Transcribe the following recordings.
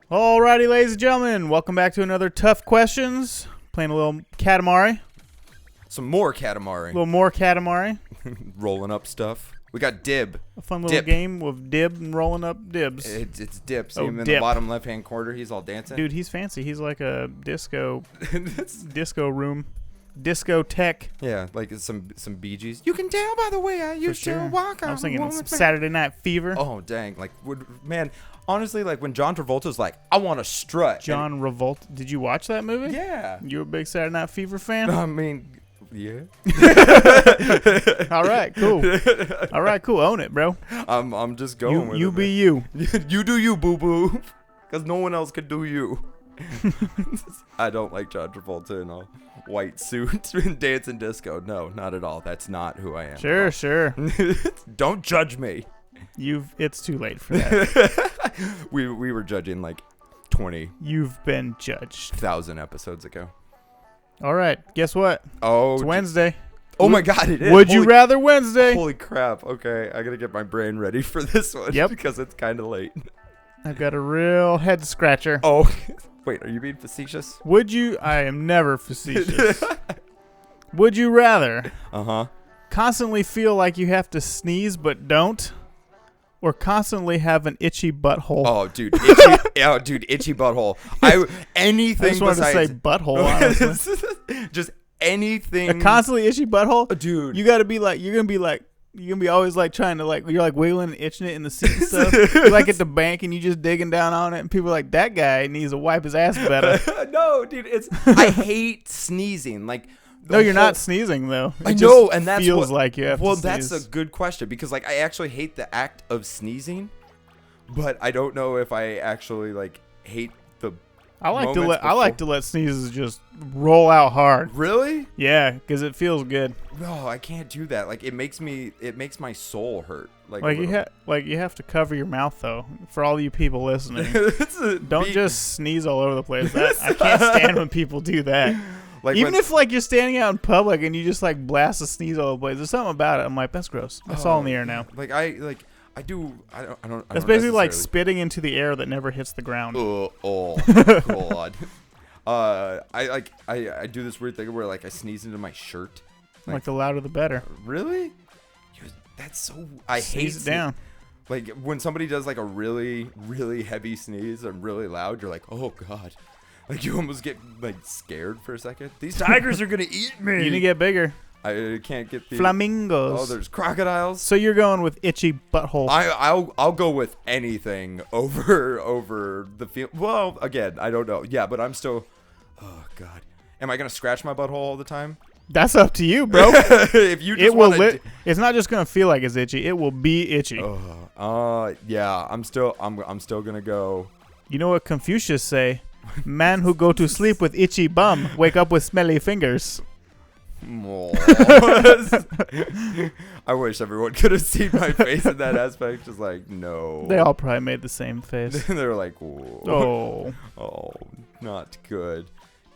Alrighty, ladies and gentlemen, welcome back to another Tough Questions. Playing a little Katamari. Some more A Katamari. little more Katamari. Rolling up stuff. We got Dib. A fun little game with Dib and rolling up dibs. It's Dip. See Oh, him in Dip. the bottom left-hand corner. He's all dancing. Dude, he's fancy. He's like a disco room. Disco tech. Yeah, like some Bee Gees. You can tell by the way I used to walk. I was thinking some Saturday Night Fever. Oh, dang. Like, man, honestly, like when John Travolta's like, I want to strut. John Revolt. Did you watch that movie? Yeah. You a big Saturday Night Fever fan? I mean, yeah. All right, cool. All right, cool. Own it, bro. I'm just going with you it. be you. You do you, boo-boo. Because no one else can do you. I don't like John Travolta in a white suit and dancing disco. No, not at all. That's not who I am. Sure. Don't judge me. It's too late for that. we were judging like 20,000 You've been judged. episodes ago. All right, guess what? Oh, It's Wednesday. Oh my God, it is. Would you rather Wednesday? Holy crap. Okay, I got to get my brain ready for this one. Yep. Because it's kind of late. I've got a real head scratcher. Oh, wait, are you being facetious? Would you? I am never facetious. Would you rather Uh-huh. constantly feel like you have to sneeze but don't, or constantly have an itchy butthole? Oh, dude, itchy butthole. I Anything just wanted to besides say butthole, honestly. just anything. A constantly itchy butthole? Dude. You got to be like, you're going to be always like trying to like, you're like wiggling and itching it in the seat and stuff. You're like at the bank and you just digging down on it and people are like, that guy needs to wipe his ass better. No, dude, I hate sneezing. Like, No, you're not sneezing though. I know, and that's feels what, like you have to sneeze. that's a good question because like I actually hate the act of sneezing, but I don't know if I actually like hate the. I like to let sneezes just roll out hard. Really? Yeah, because it feels good. No, I can't do that. Like it makes my soul hurt. Like you have to cover your mouth though. For all you people listening, don't just sneeze all over the place. I can't stand when people do that. Like even if like you're standing out in public and you just like blast a sneeze all over the place, there's something about it. I'm like, that's gross. That's all in the air now. I don't. That's basically like spitting into the air that never hits the ground. Oh God. I do this weird thing where like I sneeze into my shirt. Like the louder the better. Really? That's so. I hate it down. Like when somebody does like a really, really heavy sneeze and really loud, you're like, oh God. Like you almost get like scared for a second. These tigers are gonna eat me. You need to get bigger. I can't get the flamingos. Oh, there's crocodiles. So you're going with itchy butthole. I'll go with anything over the feel. Well, again, I don't know. Yeah, but I'm still. Oh God, am I gonna scratch my butthole all the time? That's up to you, bro. If you just it's not just gonna feel like it's itchy. It will be itchy. Yeah. I'm still gonna go. You know what Confucius say? Man who go to sleep with itchy bum, wake up with smelly fingers. I wish everyone could have seen my face in that aspect. Just like, no. They all probably made the same face. They were like, whoa. Oh, not good.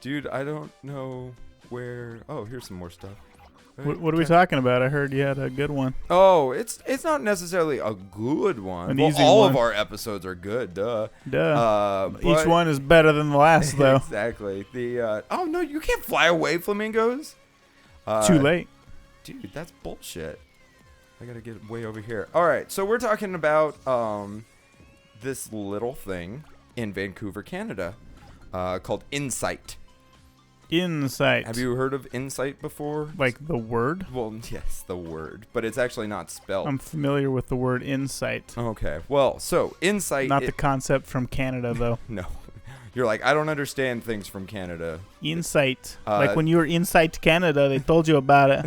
Dude, I don't know where. Oh, here's some more stuff. What are we talking about? I heard you had a good one. Oh, it's not necessarily a good one. All of our episodes are good, duh. Each one is better than the last, though. Exactly. Oh no, you can't fly away, flamingos. Too late, dude. That's bullshit. I gotta get way over here. All right, so we're talking about this little thing in Vancouver, Canada, called Insight. Insight. Have you heard of Insight before? Like the word? Well, yes, the word, but it's actually not spelled. I'm familiar with the word insight. Okay, well, so Insight. Not the concept from Canada, though. No. You're like, I don't understand things from Canada. Insight. Like when you were inside Canada, they told you about it.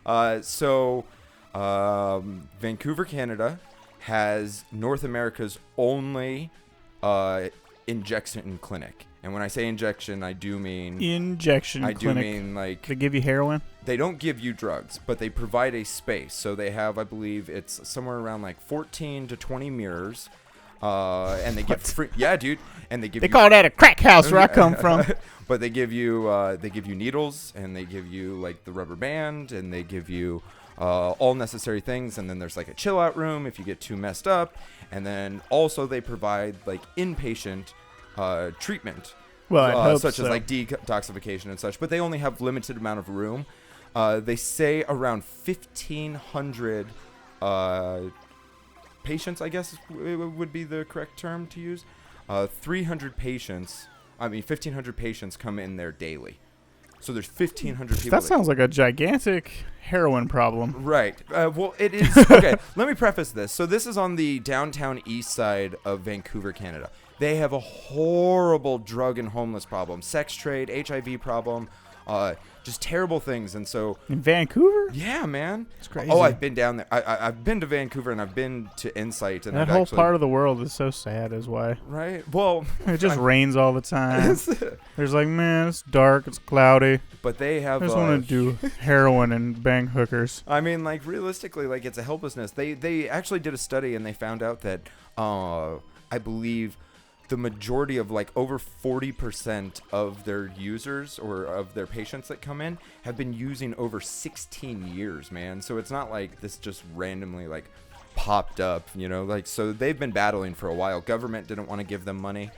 Jeez. Vancouver, Canada has North America's only injection clinic. And when I say injection, I do mean... Injection clinic. I do mean like... They give you heroin? They don't give you drugs, but they provide a space. So they have, I believe, it's somewhere around like 14 to 20 mirrors. And they give free... Yeah, dude. And they give They call that a crack house where I come from. But they give you needles, and they give you like the rubber band, and they give you all necessary things. And then there's like a chill out room if you get too messed up. And then also they provide like inpatient treatment, Well, I hope such so. as like detoxification and such. But they only have limited amount of room. They say around 1,500 patients, I guess would be the correct term to use. 1,500 patients come in there daily. So there's 1,500 people. That sounds like a gigantic heroin problem. Right. Well, it is. Okay, let me preface this. So this is on the downtown east side of Vancouver, Canada. They have a horrible drug and homeless problem, sex trade, HIV problem, just terrible things. And so In Vancouver? yeah, man. It's crazy. Oh, I've been down there. I've been to Vancouver and I've been to Insight. And That I've whole actually, part of the world is so sad, is why. right. Well, It just rains all the time. There's like, man, it's dark, it's cloudy. but they have. I just want to do heroin and bang hookers. I mean, like realistically, like it's a helplessness. They actually did a study and they found out that I believe the majority of like over 40% of their users or of their patients that come in have been using over 16 years, man. So it's not like this just randomly like popped up, you know, like, so they've been battling for a while. Government didn't want to give them money.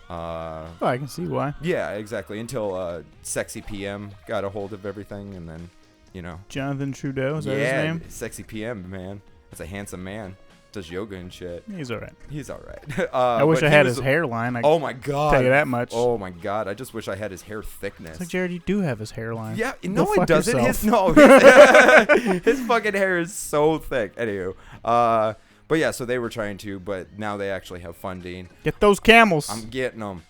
Well, I can see why. Yeah, exactly. Until Sexy PM got a hold of everything, and then, you know. Jonathan Trudeau, is that Yeah, his name? Sexy PM, man. That's a handsome man. Does yoga and shit. He's all right. He's all right. I wish but I he had was- his hairline. I Oh my god. tell you that much. Oh my god. I just wish I had his hair thickness. It's like, Jared, you do have his hairline. Yeah, Go no, it fuck doesn't. yourself. His fucking hair is so thick. Anywho, but yeah, so they were trying to, but now they actually have funding. Get those camels. I'm getting them.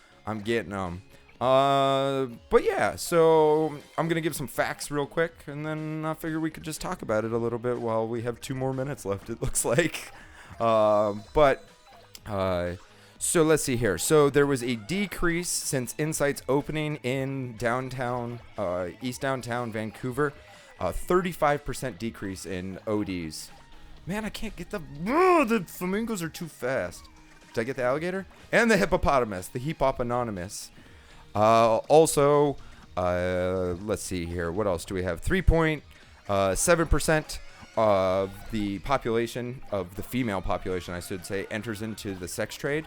But yeah, so I'm gonna give some facts real quick, and then I figure we could just talk about it a little bit while we have 2 more minutes left. It looks like, so let's see here. So there was a decrease since Insight's opening in downtown, East Downtown Vancouver, 35% decrease in ODs. Man, I can't get the flamingos are too fast. Did I get the alligator? And the hippopotamus, the Hepop Anonymous. Also, let's see here. What else do we have? 3.7% of the population, of the female population, I should say, enters into the sex trade.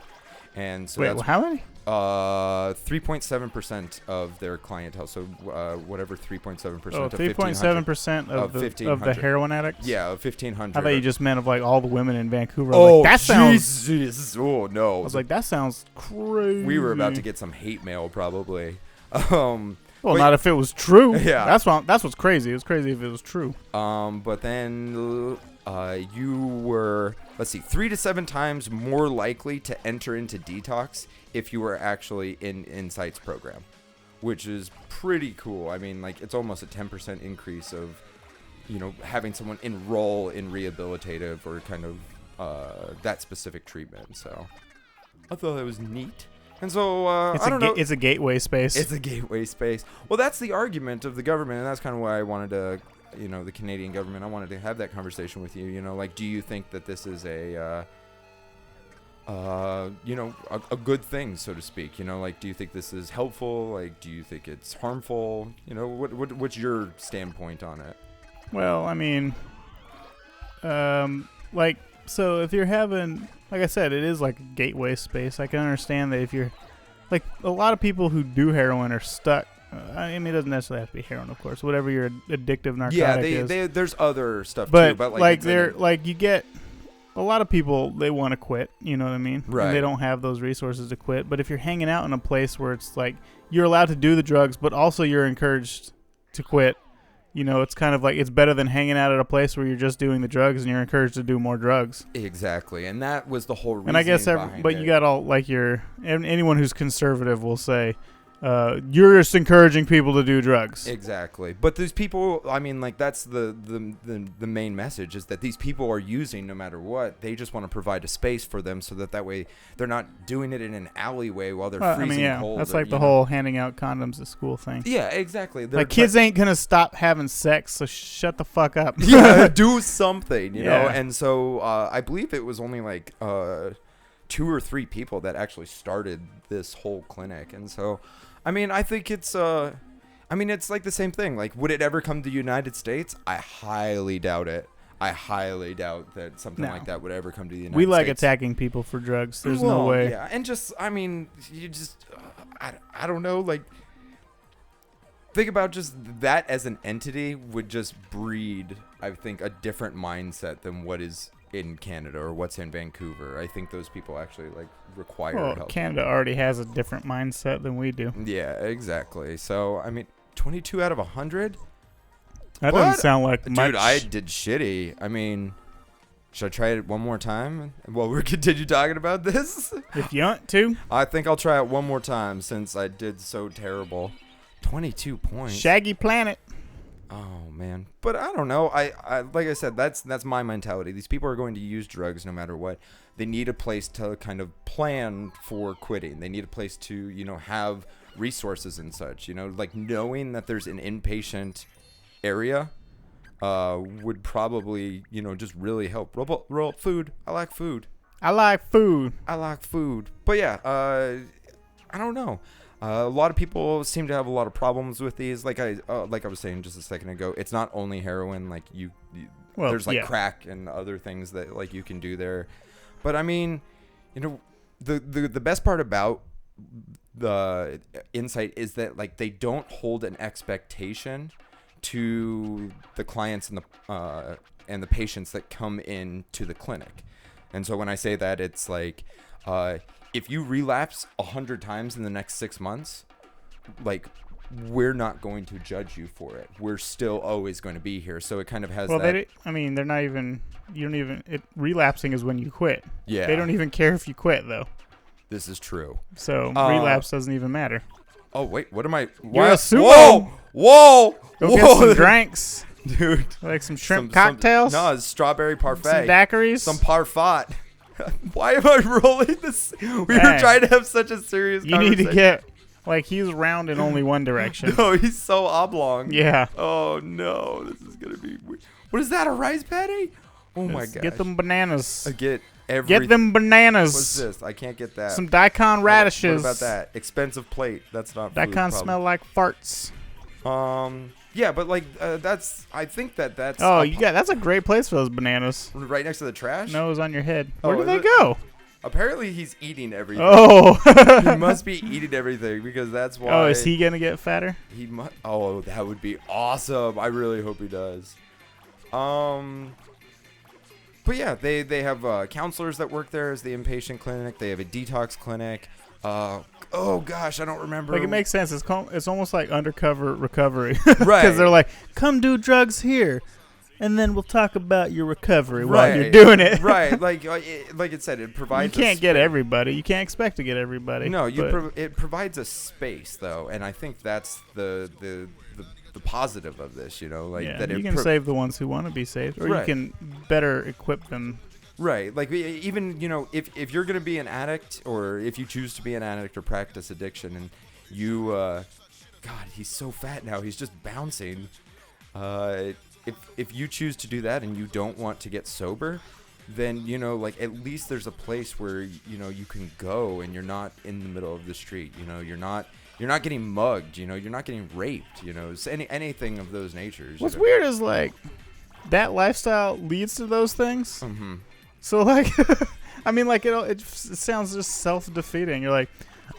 And so Wait, that's how many? 3.7% of their clientele. So whatever 3.7% Oh, of 3.7% of the 1,500. heroin addicts? Yeah, of 1,500. I thought you just meant of like all the women in Vancouver. Oh, Like, that sounds. Jesus. Oh, no. I was like, that sounds crazy. We were about to get some hate mail, probably. Well, wait. not if it was true. Yeah. That's what's crazy. It was crazy if it was true. But then you were, let's see, 3 to 7 times more likely to enter into detox if you were actually in Insight's program, which is pretty cool. I mean, like, it's almost a 10% increase of, you know, having someone enroll in rehabilitative or kind of that specific treatment. So I thought that was neat. And so, I don't know. It's a gateway space. It's a gateway space. Well, that's the argument of the government, and that's kind of why I wanted to, you know, the Canadian government, I wanted to have that conversation with you. You know, like, do you think that this is a, you know, a good thing, so to speak? You know, like, do you think this is helpful? Like, do you think it's harmful? You know, what's your standpoint on it? Well, I mean, like, so if you're having, like I said, it is like a gateway space. I can understand that if you're, like, a lot of people who do heroin are stuck. I mean, it doesn't necessarily have to be heroin, of course. Whatever your addictive narcotic is. There's other stuff but too. But like they're like, you get a lot of people, they want to quit. You know what I mean? Right. And they don't have those resources to quit. But if you're hanging out in a place where it's like you're allowed to do the drugs, but also you're encouraged to quit. You know, it's kind of like, it's better than hanging out at a place where you're just doing the drugs and you're encouraged to do more drugs. Exactly, and that was the whole reason. And I guess, you got all, like, anyone who's conservative will say, you're just encouraging people to do drugs. Exactly, but these people, I mean, like, that's the main message, is that these people are using no matter what. They just want to provide a space for them so that way they're not doing it in an alleyway while they're freezing cold. That's like the whole handing out condoms at school thing. Yeah, exactly. Like, kids ain't gonna stop having sex, so shut the fuck up. Yeah, do something, you know. Yeah. And so I believe it was only like 2 or 3 people that actually started this whole clinic, and so, I mean, I think it's I mean, it's like the same thing. Like, would it ever come to the United States? I highly doubt it. I highly doubt that something like that would ever come to the United States. We like attacking people for drugs. There's no way. Yeah, and just, I mean, you just, I don't know, like, think about just that as an entity would just breed, I think, a different mindset than what is in Canada or what's in Vancouver. I think those people actually, like, require help. Canada already has a different mindset than we do. Yeah, exactly. So, I mean, 22 out of 100? That doesn't sound like much. Dude, I did shitty. I mean, should I try it one more time while we continue talking about this? If you want to. I think I'll try it one more time since I did so terrible. 22 points. Shaggy Planet. Oh, man. But I don't know. I like I said, that's my mentality. These people are going to use drugs no matter what. They need a place to kind of plan for quitting. They need a place to, you know, have resources and such. You know, like knowing that there's an inpatient area would probably, you know, just really help. Roll up food. I like food. I like food. But yeah, I don't know. A lot of people seem to have a lot of problems with these. Like I was saying just a second ago, it's not only heroin. Like there's like crack and other things that like you can do there. But I mean, you know, the best part about the Insight is that like they don't hold an expectation to the clients and the patients that come in to the clinic. And so when I say that, it's like if you relapse 100 times in the next 6 months, like we're not going to judge you for it. We're still always going to be here. So it kind of has that. I mean, they're not even. You don't even. Relapsing is when you quit. Yeah. They don't even care if you quit though. This is true. So relapse doesn't even matter. Oh wait, what am I? You're a sumo. Whoa! Go get some drinks, dude. Like some shrimp cocktails. No, it's strawberry parfait. Some daiquiris. Some parfait. Why am I rolling this? We were trying to have such a serious conversation. You need to get, like, he's round in only one direction. No, he's so oblong. Yeah. Oh, no. This is going to be weird. What is that, a rice patty? Oh, my God. Get them bananas. Get everything. Get them bananas. What's this? I can't get that. Some daikon radishes. What about that? Expensive plate. That's not food. Daikon smell like farts. Yeah, but like I think that's that's a great place for those bananas. Right next to the trash? No, it was on your head. Where Oh, did they is it? go? Apparently he's eating everything. Oh. He must be eating everything because that's why. Oh, is he gonna get fatter? He must. Oh, that would be awesome. I really hope he does. But yeah, they have counselors that work there as the inpatient clinic. They have a detox clinic. Oh gosh, I don't remember. Like, it makes sense. It's almost like undercover recovery, right? Because they're like, come do drugs here, and then we'll talk about your recovery right. while you're doing it. Right, like it said, it provides. You can't get everybody. You can't expect to get everybody. No, it provides a space though, and I think that's the positive of this. You know, like that you can save the ones who want to be saved, or you can better equip them. Right. Like, even, you know, if you're going to be an addict, or if you choose to be an addict or practice addiction, and you, God, he's so fat now. He's just bouncing. If you choose to do that and you don't want to get sober, then, you know, like, at least there's a place where, you know, you can go and you're not in the middle of the street. You know, you're not getting mugged. You know, you're not getting raped. You know, anything of those natures. What's weird is, like, that lifestyle leads to those things. Mm-hmm. So, like, I mean, like, it sounds just self-defeating. You're like,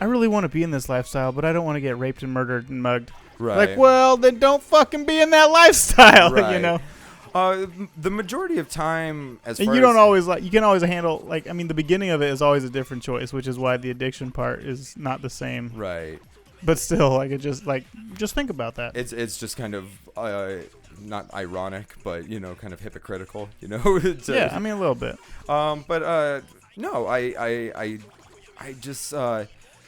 I really want to be in this lifestyle, but I don't want to get raped and murdered and mugged. Right. Like, well, then don't fucking be in that lifestyle, right. You know? The majority of time, and you don't always, like, you can always handle, like, I mean, the beginning of it is always a different choice, which is why the addiction part is not the same. Right. But still, like, it just, like, just think about that. It's just kind of, not ironic, but, you know, kind of hypocritical, you know? Yeah, I mean, a little bit. But no, I just,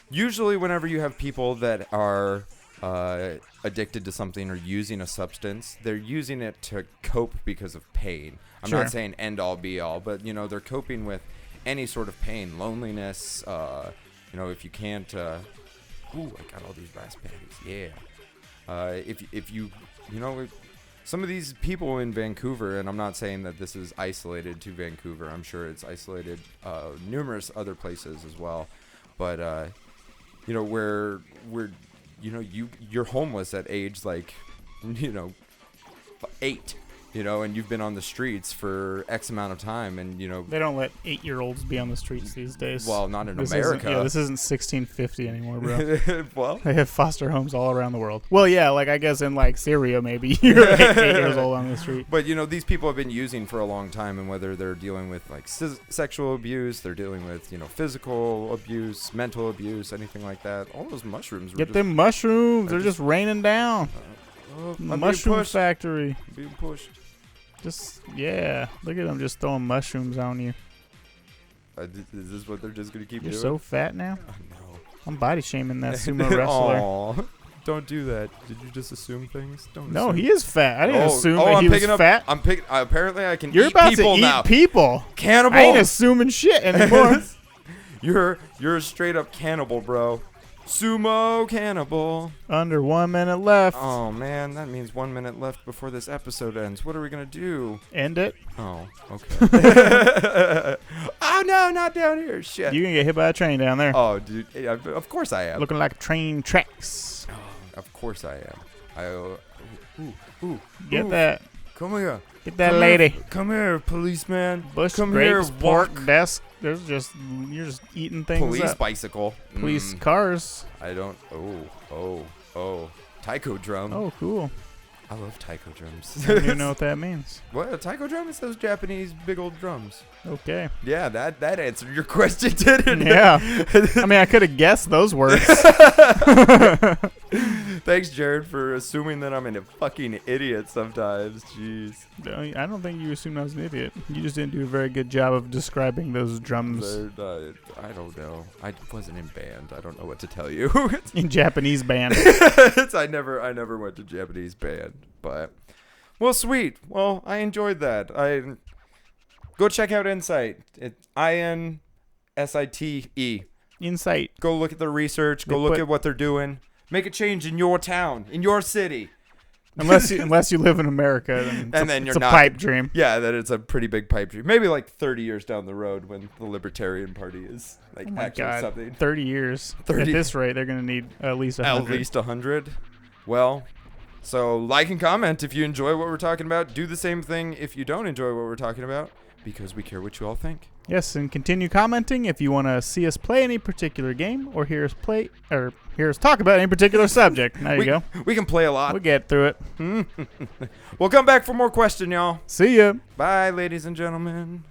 usually whenever you have people that are addicted to something or using a substance, they're using it to cope because of pain. I'm not saying end all be all, but, you know, they're coping with any sort of pain, loneliness, you know, if you can't, ooh, I got all these rice patties, yeah. If you know, some of these people in Vancouver, and I'm not saying that this is isolated to Vancouver. I'm sure it's isolated numerous other places as well. But, you know, where you're homeless at age like 8, and you've been on the streets for X amount of time, and they don't let 8-year-olds be on the streets these days. Well, not in this America. This isn't 1650 anymore, bro. Well, they have foster homes all around the world. Well, yeah, like I guess in like Syria, maybe you're 8 years old on the street. But these people have been using for a long time, and whether they're dealing with like sexual abuse, they're dealing with physical abuse, mental abuse, anything like that. All those mushrooms. Get them mushrooms. They're just raining down. I'm Mushroom factory. Being pushed. Look at them just throwing mushrooms on you. Is this what they're just gonna keep You're doing? so fat now. No. I'm body shaming that sumo wrestler. Aw, don't do that. Did you just assume things? Don't. No, assume. he is fat. I didn't assume that I'm he was picking up, fat. I'm picking. Apparently, I can You're eat about people to eat now. people. Cannibal. I ain't assuming shit anymore. You're a straight up cannibal, bro. Sumo cannibal. Under 1 minute left. Oh man, that means 1 minute left before this episode ends. What are we gonna do? End it. Oh, okay. Oh no, not down here. Shit. You can get hit by a train down there. Oh, dude. Yeah, of course I am. Looking like train tracks. Of course I am. Get that. Come here. Get that Come lady. Here. Come here, policeman. Bush Come grapes, here, pork walk. desk. You're just eating things Police up. bicycle. Police cars. I don't. Oh. Taiko drum. Oh, cool. I love taiko drums. I don't even know what that means. What? A taiko drum is those Japanese big old drums. Okay. Yeah, that answered your question, didn't it? Yeah. I mean, I could have guessed those words. Thanks, Jared, for assuming that I'm a fucking idiot sometimes. Jeez. I don't think you assumed I was an idiot. You just didn't do a very good job of describing those drums. I don't know. I wasn't in band. I don't know what to tell you. In Japanese band. I never went to Japanese band, but well, sweet. Well, I enjoyed that. Go check out Insight. It's INSITE. Insight. Go look at the research. Go look at what they're doing. Make a change in your town, in your city. Unless you live in America, then it's a pipe dream. Yeah, that it's a pretty big pipe dream. Maybe like 30 years down the road when the Libertarian Party is like actually something. 30 years. 30. At this rate, they're going to need at least 100. At least 100. Well, so like and comment if you enjoy what we're talking about. Do the same thing if you don't enjoy what we're talking about, because we care what you all think. Yes, and continue commenting if you want to see us play any particular game or hear us talk about any particular subject. There you go. We can play a lot. We'll get through it. We'll come back for more question, y'all. See ya. Bye, ladies and gentlemen.